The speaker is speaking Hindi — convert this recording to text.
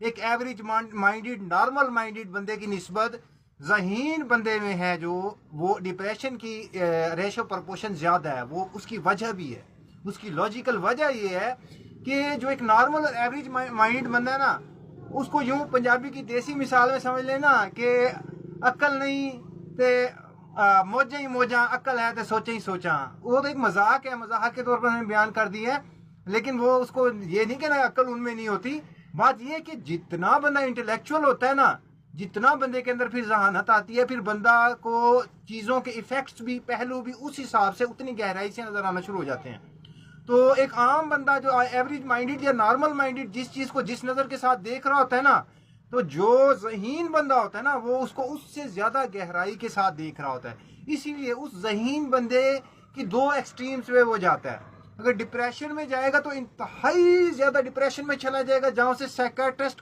एक एवरेज माइंडेड नॉर्मल माइंडेड बंदे की निस्बत ज़हीन बंदे में है, जो वो डिप्रेशन की रेशो प्रपोर्शन ज़्यादा है। वो उसकी वजह भी है, उसकी लॉजिकल वजह ये है कि जो एक नॉर्मल और एवरेज माइंड बंदा है ना, उसको यूं पंजाबी की देसी मिसाल में समझ लेना कि अक्ल नहीं ते मौजा ही मौजा, अक्ल है तो सोचा ही सोचा। वो तो एक मजाक है, मजाक के तौर पर मैंने बयान कर दी है, लेकिन वो उसको ये नहीं कहना अक्ल उनमें नहीं होती। बात ये है कि जितना बंदा इंटेलेक्चुअल होता है ना, जितना बंदे के अंदर फिर जहानत आती है, फिर बंदा को चीज़ों के इफेक्ट्स भी, पहलू भी उस हिसाब से उतनी गहराई से नजर आना शुरू हो जाते हैं। तो एक आम बंदा जो एवरेज माइंडेड या नॉर्मल माइंडेड जिस चीज़ को जिस नज़र के साथ देख रहा होता है ना, तो जो ज़हीन बंदा होता है ना, वो उसको उससे ज़्यादा गहराई के साथ देख रहा होता है। इसीलिए उस ज़हीन बंदे की दो एक्सट्रीम्स में वो जाता है। अगर डिप्रेशन में जाएगा तो इंतहाई ज़्यादा डिप्रेशन में चला जाएगा, जहाँ से साइकियाट्रिस्ट